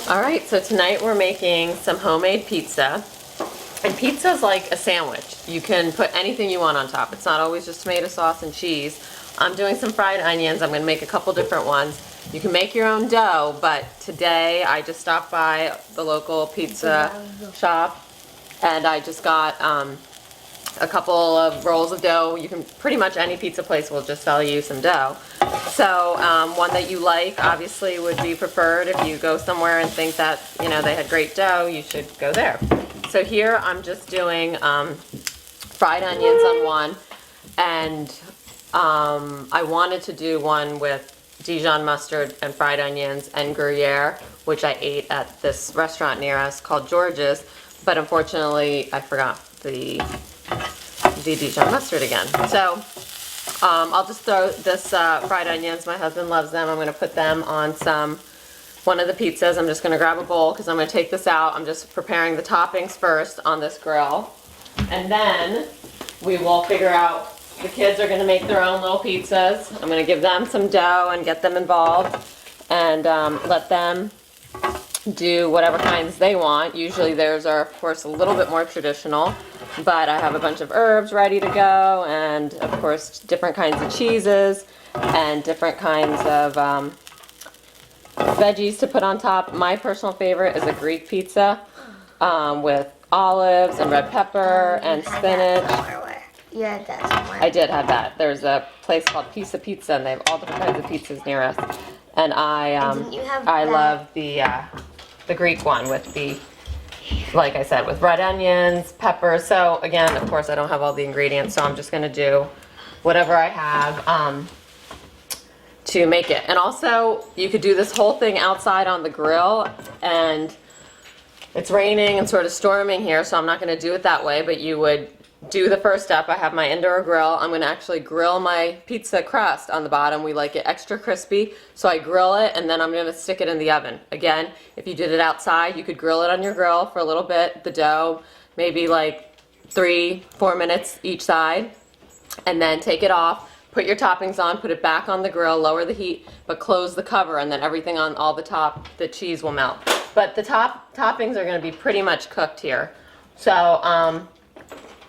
All right, so tonight we're making some homemade pizza. And pizza's like a sandwich. You can put anything you want on top. It's not always just tomato sauce and cheese. I'm doing some fried onions. I'm gonna make a couple different ones. You can make your own dough, but today I just stopped by the local pizza shop and I just got a couple of rolls of dough. You can, pretty much any pizza place will just sell you some dough. So one that you like obviously would be preferred. If you go somewhere and think that, you know, they had great dough, you should go there. So here I'm just doing fried onions on one, and I wanted to do one with Dijon mustard and fried onions and Gruyere, which I ate at this restaurant near us called George's, but unfortunately I forgot the Dijon mustard again. So I'll just throw this fried onions, my husband loves them, I'm going to put them on one of the pizzas. I'm just going to grab a bowl because I'm going to take this out. I'm just preparing the toppings first on this grill. And then we will figure out, the kids are going to make their own little pizzas. I'm going to give them some dough and get them involved and let them do whatever kinds they want. Usually theirs are, of course, a little bit more traditional, but I have a bunch of herbs ready to go and, of course, different kinds of cheeses and different kinds of veggies to put on top. My personal favorite is a Greek pizza with olives and red pepper and spinach. You had that somewhere. I did have that. There's a place called Pizza Pizza, and they have all different kinds of pizzas near us. And I love the Greek one with the, like I said, with red onions, peppers. So again, of course, I don't have all the ingredients, so I'm just gonna do whatever I have to make it. And also, you could do this whole thing outside on the grill, and it's raining and sort of storming here, so I'm not gonna do it that way, but you would do the first step. I have my indoor grill. I'm gonna actually grill my pizza crust on the bottom. We like it extra crispy, so I grill it and then I'm gonna stick it in the oven. Again, if you did it outside, you could grill it on your grill for a little bit, the dough, maybe like 3-4 minutes each side, and then take it off, put your toppings on, put it back on the grill, lower the heat, but close the cover, and then everything on all the top, the cheese will melt. But the toppings are gonna be pretty much cooked here. So,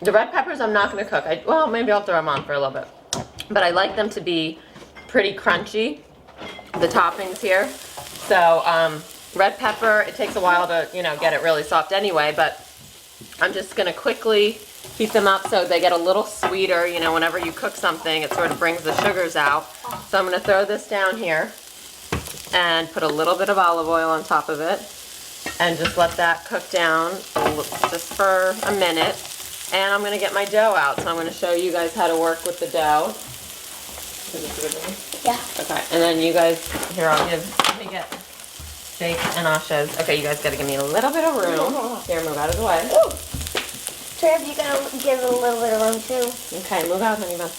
the red peppers I'm not going to cook. Well, maybe I'll throw them on for a little bit. But I like them to be pretty crunchy, the toppings here. So red pepper, it takes a while to, you know, get it really soft anyway, but I'm just going to quickly heat them up so they get a little sweeter. You know, whenever you cook something, it sort of brings the sugars out. So I'm going to throw this down here and put a little bit of olive oil on top of it and just let that cook down just for a minute. And I'm going to get my dough out, so I'm going to show you guys how to work with the dough. Is this a good one? Yeah. Okay, and then you guys, here, let me get Jake and Asha's. Okay, you guys got to give me a little bit of room. Here, move out of the way. Ooh. Trev, you got to give it a little bit of room too. Okay, move out, honey bun.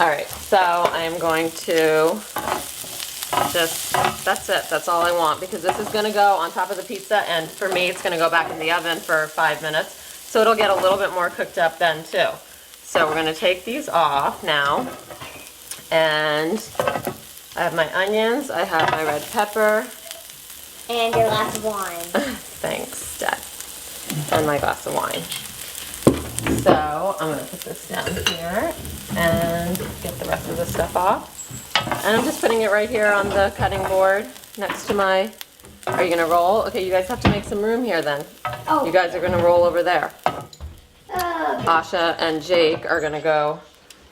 All right, so I'm going to that's it. That's all I want, because this is going to go on top of the pizza, and for me, it's going to go back in the oven for 5 minutes. So it'll get a little bit more cooked up then too. So we're going to take these off now. And I have my onions, I have my red pepper. And your glass of wine. Thanks, Dad. And my glass of wine. So I'm going to put this down here and get the rest of the stuff off. And I'm just putting it right here on the cutting board next to my... Are you going to roll? Okay, you guys have to make some room here then. Oh. You guys are going to roll over there. Asha and Jake are going to go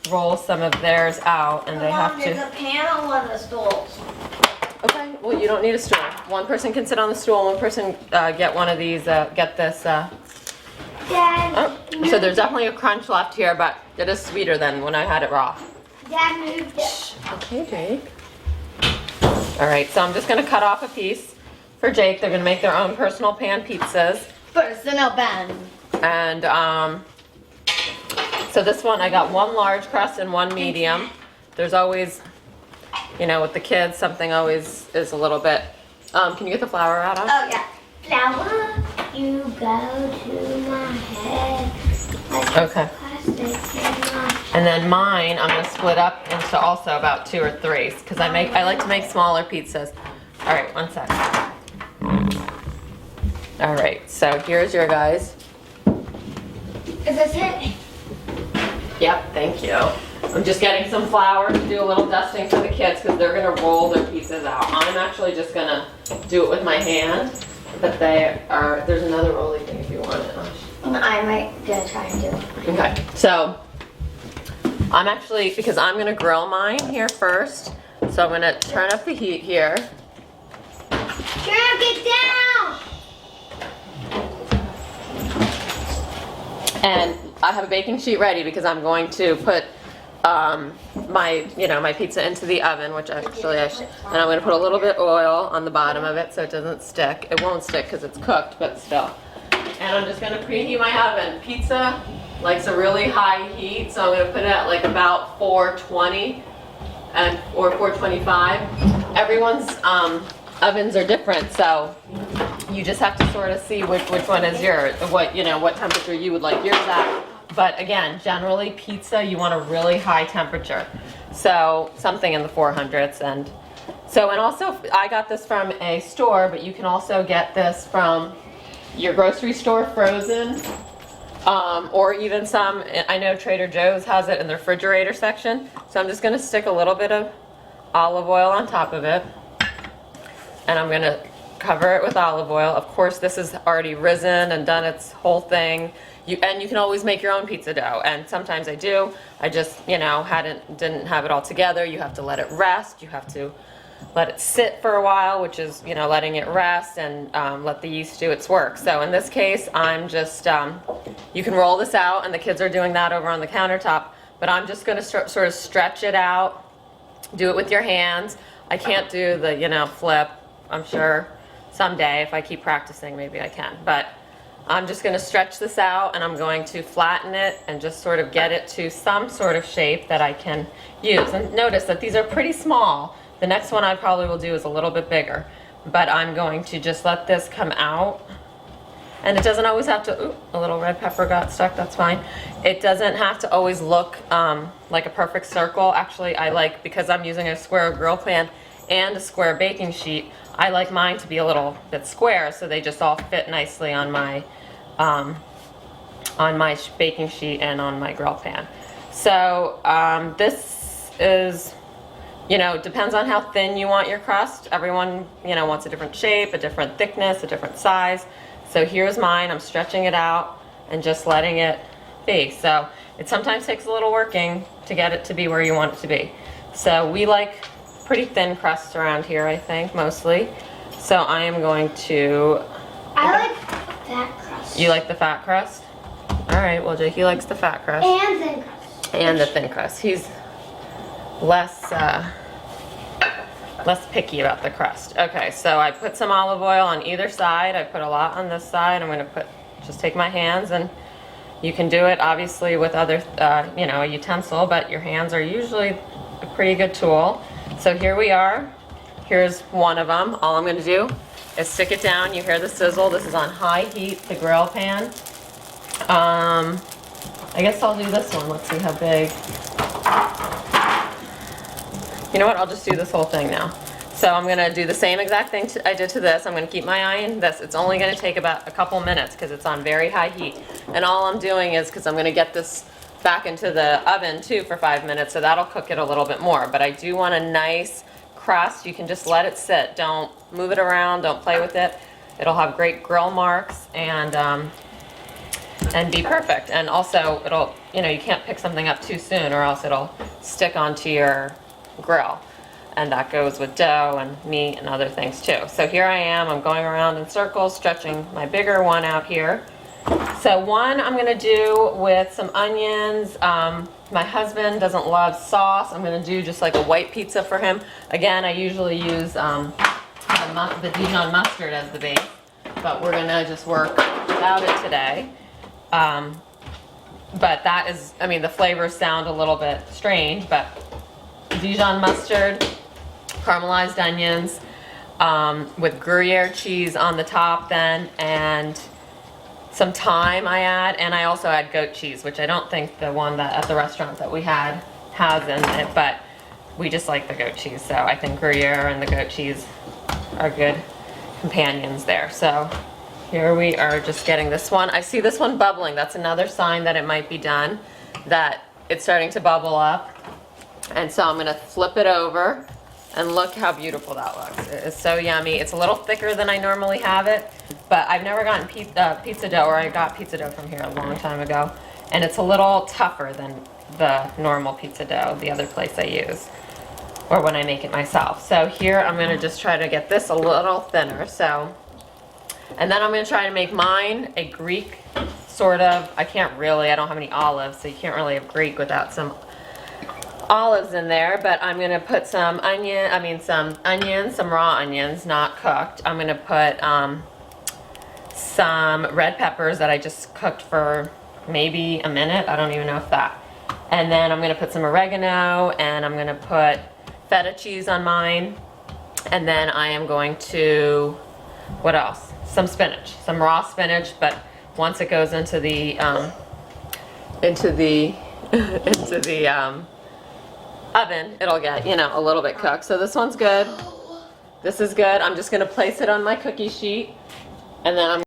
roll some of theirs out, and they have to... There's a panel on the stools. Okay, well, you don't need a stool. One person can sit on the stool, one person get one of these, get this... Dad. Oh, so there's definitely a crunch left here, but it is sweeter than when I had it raw. Dad moved it. Okay, Jake. All right, so I'm just going to cut off a piece. For Jake, they're going to make their own personal pan pizzas. Personal pan. And so this one, I got one large crust and one medium. There's always, you know, with the kids, something always is a little bit. Can you get the flour out of? Oh yeah. Flour, you go to my head. Okay. And then mine, I'm gonna split up into also about 2 or 3 because I like to make smaller pizzas. All right, one sec. All right, so here's your guys. Is this it? Yep, thank you. I'm just getting some flour to do a little dusting for the kids because they're gonna roll their pizzas out. I'm actually just gonna do it with my hand, but there's another rolly thing if you want it. I might gonna try and do it. Okay, so I'm actually, because I'm gonna grill mine here first, so I'm gonna turn up the heat here. Girl, get down! And I have a baking sheet ready because I'm going to put my pizza into the oven, which actually and I'm going to put a little bit oil on the bottom of it so it doesn't stick. It won't stick because it's cooked, but still. And I'm just going to preheat my oven. Pizza likes a really high heat, so I'm going to put it at like about 420 or 425. Everyone's ovens are different, so you just have to sort of see which one is yours, what temperature you would like yours at. But again, generally pizza, you want a really high temperature. So something in the 400s. And also I got this from a store, but you can also get this from your grocery store frozen, or even some, I know Trader Joe's has it in the refrigerator section. So I'm just gonna stick a little bit of olive oil on top of it. And I'm gonna cover it with olive oil. Of course, this is already risen and done its whole thing. You can always make your own pizza dough, and sometimes I do. I just, didn't have it all together. You have to let it rest. You have to let it sit for a while, which is, letting it rest and let the yeast do its work. So in this case, I'm just, you can roll this out, and the kids are doing that over on the countertop, but I'm just gonna sort of stretch it out. Do it with your hands. I can't do the, flip. I'm sure someday if I keep practicing, maybe I can, but I'm just gonna stretch this out and I'm going to flatten it and just sort of get it to some sort of shape that I can use. And notice that these are pretty small. The next one I probably will do is a little bit bigger, but I'm going to just let this come out. And it doesn't always have to, ooh, a little red pepper got stuck, that's fine. It doesn't have to always look like a perfect circle. Actually, I like, because I'm using a square grill pan and a square baking sheet, I like mine to be a little bit square so they just all fit nicely on my baking sheet and on my grill pan. So this is, depends on how thin you want your crust. Everyone, wants a different shape, a different thickness, a different size. So here's mine. I'm stretching it out and just letting it be. So it sometimes takes a little working to get it to be where you want it to be. So we like pretty thin crusts around here, I think, mostly. So I am going to... I like fat crust. You like the fat crust? All right, well, Jakey likes the fat crust. And thin crust. And the thin crust. He's less picky about the crust. Okay, so I put some olive oil on either side. I put a lot on this side. I'm gonna just take my hands, and you can do it obviously with other, a utensil, but your hands are usually a pretty good tool. So here we are. Here's one of them. All I'm going to do is stick it down. You hear the sizzle. This is on high heat, the grill pan. I guess I'll do this one. Let's see how big. You know what? I'll just do this whole thing now. So I'm going to do the same exact thing I did to this. I'm going to keep my eye on this. It's only going to take about a couple minutes because it's on very high heat. And all I'm doing is, because I'm going to get this back into the oven too for 5 minutes, so that'll cook it a little bit more. But I do want a nice crust. You can just let it sit. Don't move it around. Don't play with it. It'll have great grill marks and be perfect. And also it'll, you can't pick something up too soon or else it'll stick onto your grill. And that goes with dough and meat and other things too. So here I am. I'm going around in circles, stretching my bigger one out here. So one I'm going to do with some onions. My husband doesn't love sauce. I'm going to do just like a white pizza for him. Again, I usually use the Dijon mustard as the base, but we're going to just work without it today. But that is, the flavors sound a little bit strange, but Dijon mustard, caramelized onions, with Gruyere cheese on the top then, and some thyme I add, and I also add goat cheese, which I don't think the one that at the restaurant that we had has in it, but we just like the goat cheese, so I think Gruyere and the goat cheese are good companions there. So here we are just getting this one. I see this one bubbling. That's another sign that it might be done, that it's starting to bubble up. And so I'm gonna flip it over, and look how beautiful that looks. It is so yummy. It's a little thicker than I normally have it, but I've never gotten pizza dough, or I got pizza dough from here a long time ago, and it's a little tougher than the normal pizza dough, the other place I use, or when I make it myself. So here I'm gonna just try to get this a little thinner. So, and then I'm gonna try to make mine a Greek sort of. I don't have any olives, so you can't really have Greek without some olives in there, but I'm gonna put some some raw onions, not cooked. I'm gonna put some red peppers that I just cooked for maybe a minute. I don't even know if that. And then I'm gonna put some oregano, and I'm gonna put feta cheese on mine. And then I am going to, what else? Some spinach, some raw spinach, but once it goes into the oven, it'll get, a little bit cooked. So this one's good. This is good. I'm just gonna place it on my cookie sheet, and then I'm